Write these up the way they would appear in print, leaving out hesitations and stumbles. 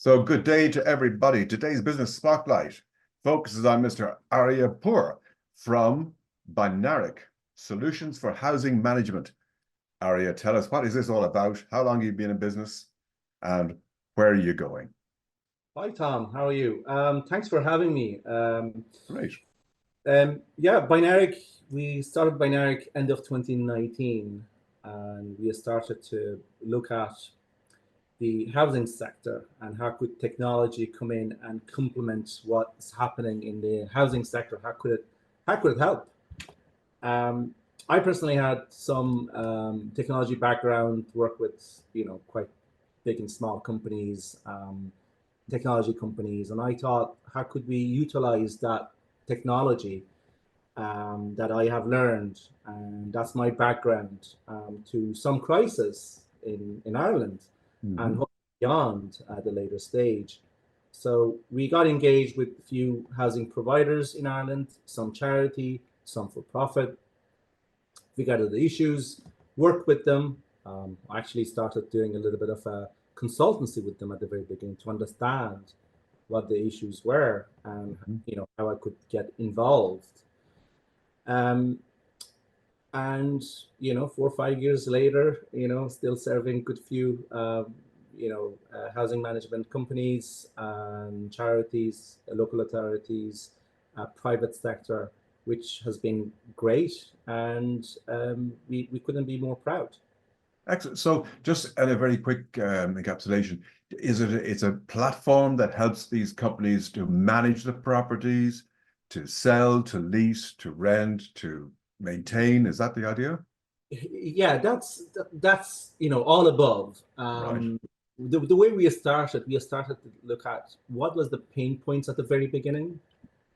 So good day to everybody. Today's business spotlight focuses on Mr. Aria from BYNARIC, Solutions for Housing Management. Aria, tell us, what is this all about? How long have you been in business and where are you going? Hi, Tom. How are you? Thanks for having me. Great. Yeah, BYNARIC, we started BYNARIC end of 2019, and we started to look at the housing sector and how could technology come in and complement what's happening in the housing sector. How could it help? Um, I personally had some technology background, work with quite big and small companies, technology companies, and I thought, how could we utilize that technology that I have learned, and that's my background, to some crisis in Ireland and hopefully beyond at a later stage. So we got engaged with a few housing providers in Ireland, some charity, some for profit. We got the issues, worked with them. I actually started doing a little bit of a consultancy with them at the very beginning to understand what the issues were and how I could get involved. Um, and 4 or 5 years later, still serving good few housing management companies and charities, local authorities, private sector, which has been great, and we couldn't be more proud. Excellent. So just a very quick encapsulation. It's a platform that helps these companies to manage the properties, to sell, to lease, to rent, to maintain. Is that the idea? Yeah, that's all above. Right. The way we started to look at what was the pain points at the very beginning.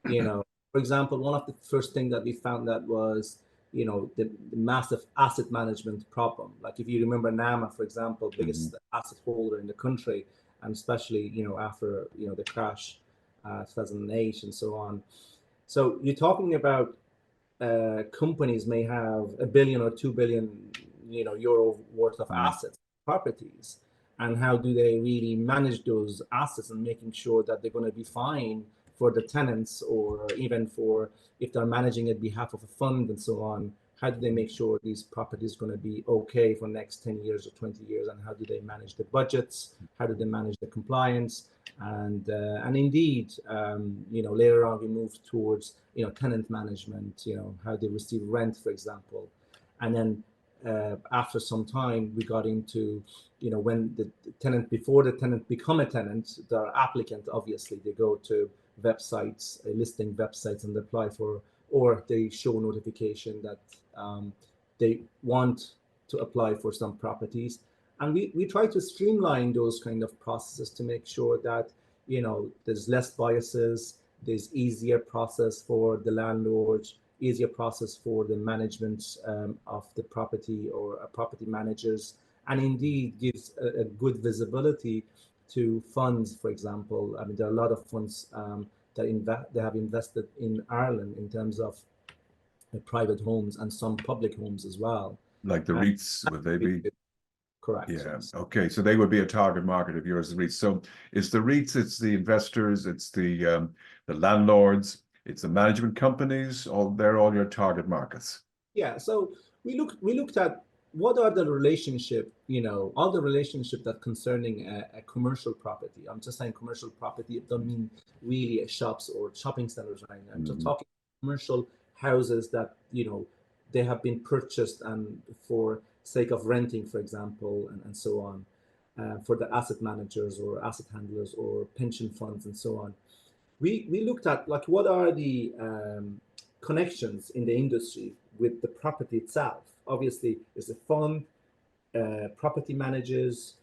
For example, one of the first things that we found that was the massive asset management problem. Like if you remember NAMA, for example, biggest asset holder in the country, and especially after the crash, 2008 and so on. So you're talking about companies may have 1 billion or 2 billion euro worth of assets, properties, and how do they really manage those assets and making sure that they're going to be fine for the tenants, or even for if they're managing it behalf of a fund and so on. How do they make sure these properties are going to be okay for the next 10 years or 20 years, and how do they manage the budgets? How do they manage the compliance? And indeed, later on we moved towards tenant management, how they receive rent, for example. And then after some time we got into when the tenant, before the tenant become a tenant, the applicant, obviously they go to websites, listing websites, and apply for, or they show notification that they want to apply for some properties. And we try to streamline those kind of processes to make sure that there's less biases, there's easier process for the landlords, easier process for the management of the property, or property managers, and indeed gives a good visibility to funds, for example. I mean, there are a lot of funds that have invested in Ireland in terms of private homes and some public homes as well. Like the REITs, would they be? Correct. Yeah. Okay. So they would be a target market of yours, the REITs. So it's the REITs, it's the investors, it's the landlords, it's the management companies. They're all your target markets. Yeah. So we looked at what are the relationship, all the relationship that concerning a commercial property. I'm just saying commercial property. It doesn't mean really shops or shopping centers right now. I'm just talking commercial houses that they have been purchased and for sake of renting, for example, and so on, for the asset managers or asset handlers or pension funds and so on. We looked at like what are the connections in the industry with the property itself. Obviously, there's a fund, property managers,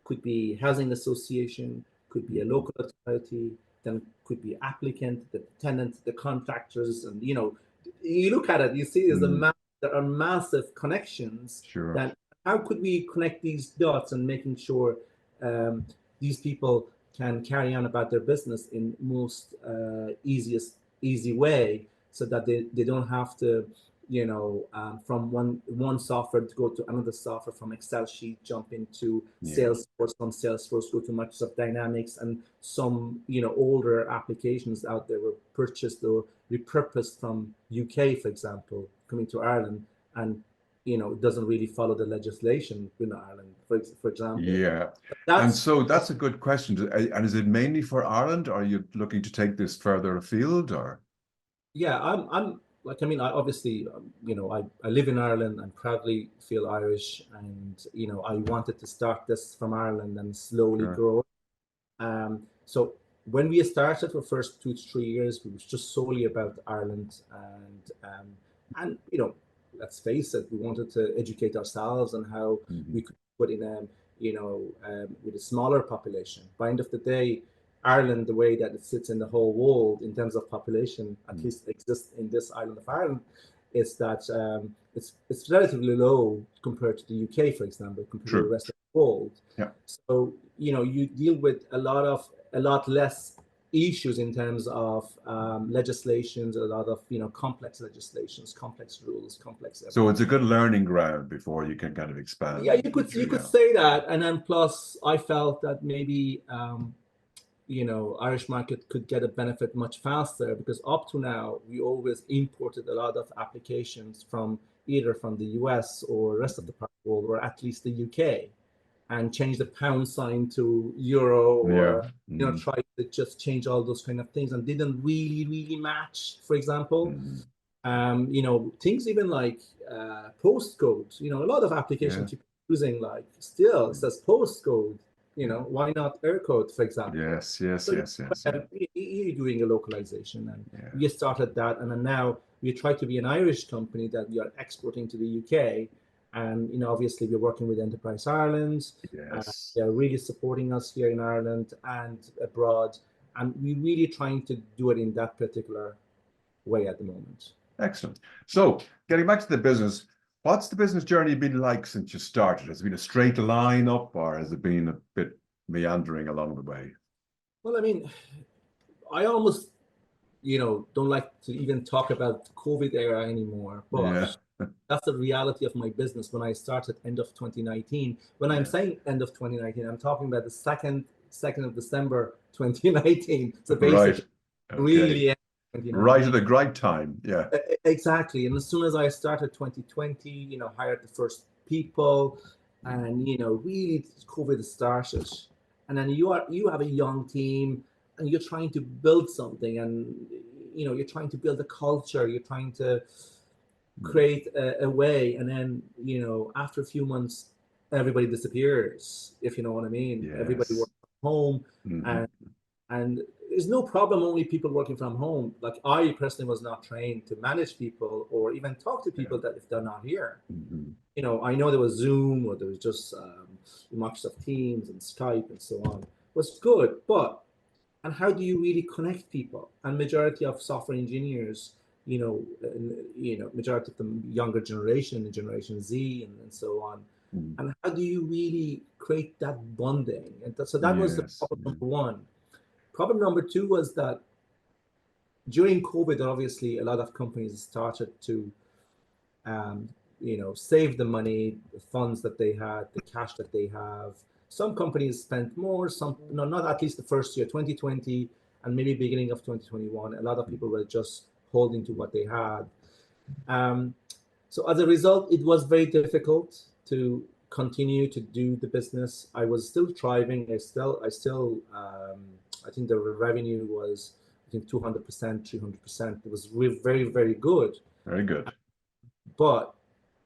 could be housing association, could be a local authority, then could be applicant, the tenant, the contractors, and you look at it, you see there are massive connections. Sure. That how could we connect these dots and making sure these people can carry on about their business in most easy way, so that they don't have to from one software to go to another software, from Excel sheet jump into Yeah. Salesforce, from Salesforce go to Microsoft Dynamics, and some older applications out there were purchased or repurposed from UK, for example, coming to Ireland, and it doesn't really follow the legislation in Ireland, for example. Yeah. And That's so that's a good question. And is it mainly for Ireland? Or are you looking to take this further afield, or? Yeah, I'm like, I mean, I obviously, I live in Ireland and proudly feel Irish, and I wanted to start this from Ireland and slowly Sure. grow. So when we started for first 2 to 3 years, it was just solely about Ireland, and let's face it, we wanted to educate ourselves on how we could put in with a smaller population. By end of the day, Ireland, the way that it sits in the whole world in terms of population, at least exists in this island of Ireland, is that it's relatively low compared to the UK, for example, compared to the rest of the world. Yeah. So you deal with a lot less issues in terms of legislations, a lot of complex legislations, complex rules, complex everything. So it's a good learning ground before you can kind of expand. Yeah, you could say that, and then plus I felt that maybe Irish market could get a benefit much faster, because up to now we always imported a lot of applications from either from the US or rest of the world, or at least the UK, and change the pound sign to euro, or try to just change all those kind of things, and didn't really match, for example. Things even like postcode, a lot of applications people are using, like still it says postcode, why not air code, for example? Yes. You're doing a localization, and we started that, and then now we try to be an Irish company that we are exporting to the UK, and obviously we're working with Enterprise Ireland. Yes. They're really supporting us here in Ireland and abroad, and we're really trying to do it in that particular way at the moment. Excellent. So getting back to the business, what's the business journey been like since you started? Has it been a straight line up, or has it been a bit meandering along the way? Well, I mean, I almost, don't like to even talk about COVID era anymore, but that's the reality of my business. When I started end of 2019, when I'm saying end of 2019, I'm talking about the 2nd of December 2019. So basically, really, right at the right time. Yeah, exactly. And as soon as I started 2020, hired the first people, and really COVID started, and then you have a young team, and you're trying to build something, and you're trying to build a culture, you're trying to create a way, and then after a few months everybody disappears, if you know what I mean. Yes. Everybody works from home, and there's no problem only people working from home. Like, I personally was not trained to manage people or even talk to people that if they're not here. I know there was Zoom, or there was just Microsoft Teams and Skype and so on. It was good, but and how do you really connect people? And majority of software engineers, majority of the younger generation, the Generation Z and so on. And how do you really create that bonding? And so that was the problem number one. Problem number two was that during COVID, obviously, a lot of companies started to, save the money, the funds that they had, the cash that they have. Some companies spent more, some not at least the first year, 2020, and maybe beginning of 2021. A lot of people were just holding to what they had. So as a result, it was very difficult to continue to do the business. I was still thriving. I think the revenue was, I think 200%, 300%. It was very, very good. Very good. But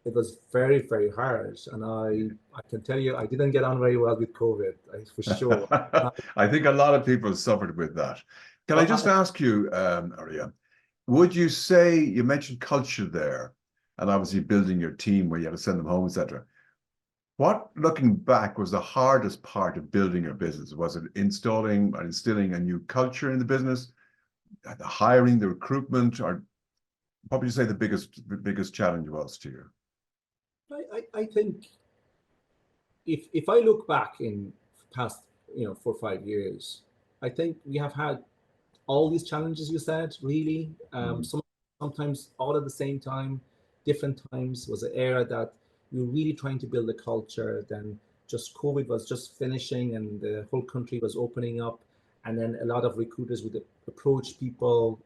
it was very, very hard. And I can tell you, I didn't get on very well with COVID, for sure. I think a lot of people suffered with that. Can I just ask you, Aria, would you say, you mentioned culture there, and obviously building your team where you had to send them home, etc. What, looking back, was the hardest part of building your business? Was it instilling a new culture in the business, the hiring, the recruitment, or what would you say the biggest challenge was to you? I think if I look back in past 4 or 5 years, I think we have had all these challenges you said, really, sometimes all at the same time. different times. It was an era that we were really trying to build a culture. Then just COVID was just finishing and the whole country was opening up. And then a lot of recruiters would approach people,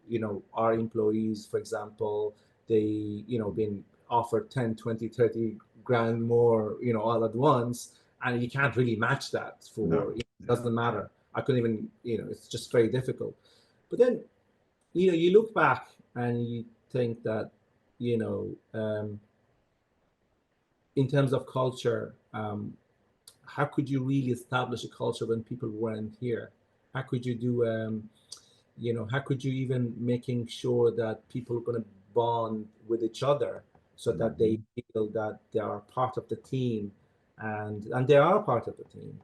our employees, for example, they, been offered 10, 20, 30 grand more, all at once. And you can't really match that for, No. it doesn't matter. I couldn't even, it's just very difficult. But then, you look back and you think that, in terms of culture, how could you really establish a culture when people weren't here? How could you do, how could you even making sure that people are going to bond with each other so that they feel that they are part of the team and they are part of the team,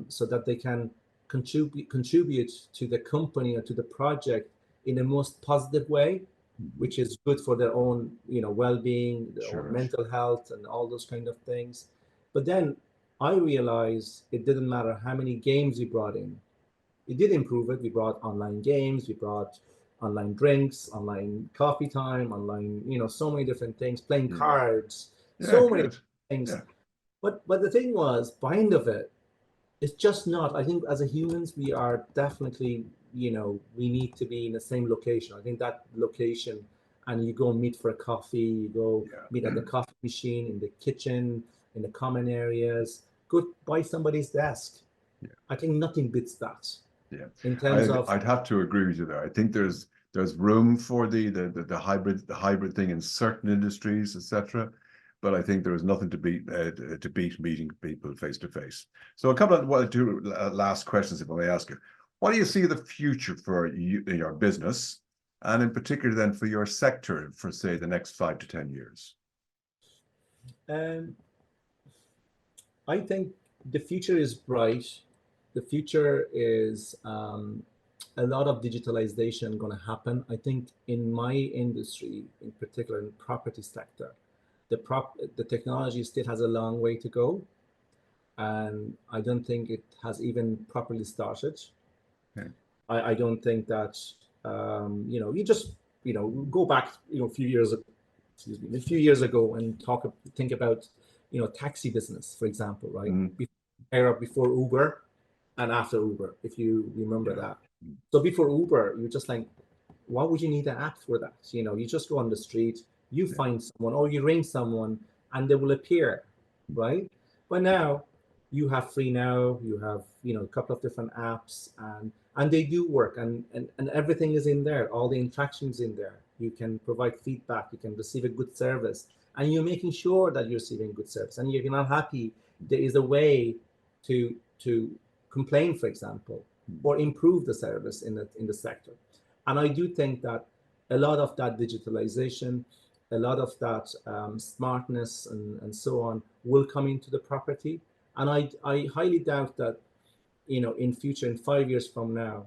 so that they can contribute to the company or to the project in the most positive way, which is good for their own, well-being, their own mental health, and all those kind of things. But then I realized it didn't matter how many games we brought in. It did improve it. We brought online games, we brought online drinks, online coffee time, online, so many different things, playing cards, so many things. But the thing was, behind of it, it's just not. I think as a humans, we are definitely, we need to be in the same location. I think that location, and you go meet for a coffee, you go meet at the coffee machine, in the kitchen, in the common areas, go by somebody's desk. I think nothing beats that. Yeah, in terms I'd have to agree with you there. I think there's room for the hybrid thing in certain industries, etc. But I think there is nothing to beat meeting people face to face. So a couple of two last questions, if I may ask you. What do you see the future for your business, and in particular then for your sector, for say the next 5 to 10 years? I think the future is bright. The future is a lot of digitalization going to happen. I think in my industry, in particular in property sector, the technology still has a long way to go, and I don't think it has even properly started. Okay. I don't think that you just go back a few years ago and think about taxi business, for example, right? Era before Uber and after Uber, if you remember that. So before Uber, you're just like, why would you need an app for that? You just go on the street, you find someone, or you ring someone, and they will appear, right? But now you have Free Now, you have a couple of different apps, and they do work, and everything is in there, all the interactions in there. You can provide feedback, you can receive a good service, and you're making sure that you're receiving good service. And if you're not happy, there is a way to complain, for example, or improve the service in the sector. And I do think that a lot of that digitalization, a lot of that smartness and so on will come into the property. And I highly doubt that, in future, in 5 years from now,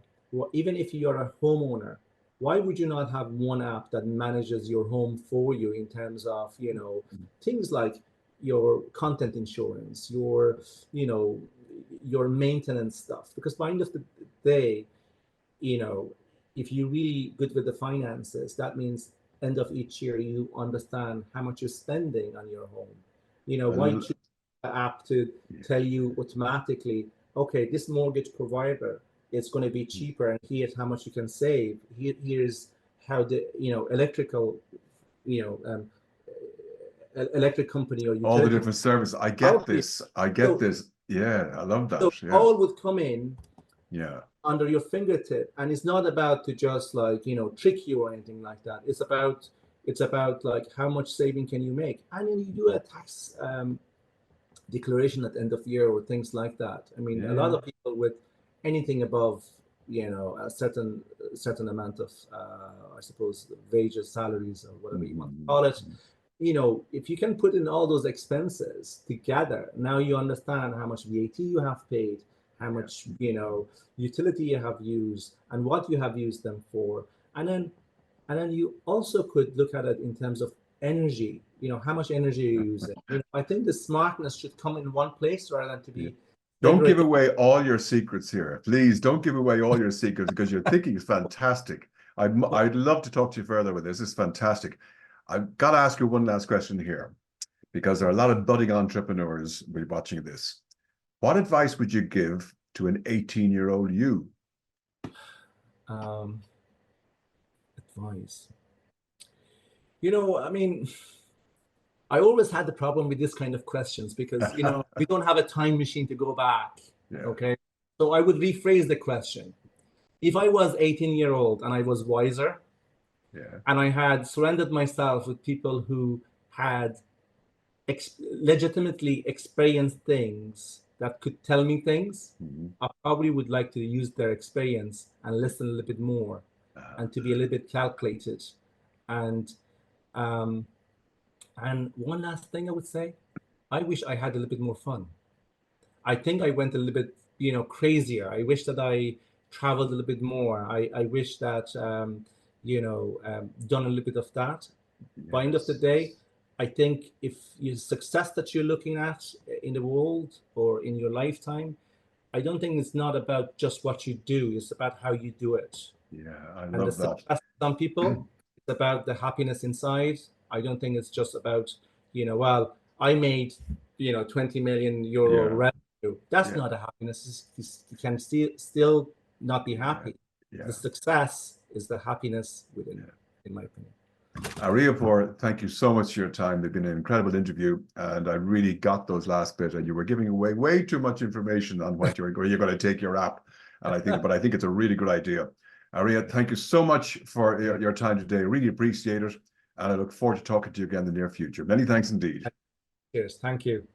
even if you're a homeowner, why would you not have one app that manages your home for you in terms of, things like your content insurance, your maintenance stuff? Because by the end of the day, if you're really good with the finances, that means end of each year you understand how much you're spending on your home. Why should the app to tell you automatically, okay, this mortgage provider is going to be cheaper, and here's how much you can save. Here's how the electrical electric company or all the different services. I get this. Yeah, I love that. So all would come in under your fingertip, and it's not about to just trick you or anything like that. It's about like how much saving can you make, and then you do a tax declaration at the end of the year or things like that. I mean, a lot of people with anything above a certain amount of I suppose wages, salaries, or whatever you want to call it, if you can put in all those expenses together, now you understand how much VAT you have paid, how much utility you have used, and what you have used them for. And then you also could look at it in terms of energy, how much energy you're using. I think the smartness should come in one place rather than to be Don't give away all your secrets here. Please don't give away all your secrets, because your thinking is fantastic. I'd love to talk to you further with this. It's fantastic. I've got to ask you one last question here, because there are a lot of budding entrepreneurs will be watching this. What advice would you give to an 18-year-old you? Advice. You know, I mean, I always had the problem with this kind of questions because, you know, we don't have a time machine to go back. Yeah. Okay. So I would rephrase the question. If I was 18-year-old and I was wiser, Yeah. and I had surrounded myself with people who had legitimately experienced things that could tell me things, I probably would like to use their experience and listen a little bit more and to be a little bit calculated. And one last thing I would say, I wish I had a little bit more fun. I think I went a little bit, you know, crazier. I wish that I traveled a little bit more. I wish that, done a little bit of that. Yes. By end of the day, I think if your success that you're looking at in the world or in your lifetime, I don't think it's not about just what you do. It's about how you do it. Yeah, I And the love that. success of some people, it's about the happiness inside. I don't think it's just about, you know, well, I made, you know, 20 million euro revenue. That's not a happiness. You can still not be happy. Yeah. The success is the happiness within, in my opinion. Aria, thank you so much for your time. They've been an incredible interview, and I really got those last bit. And you were giving away way too much information on what you're going to take your app. And I think it's a really good idea. Aria, thank you so much for your time today. Really appreciate it, and I look forward to talking to you again in the near future. Many thanks indeed. Cheers. Thank you.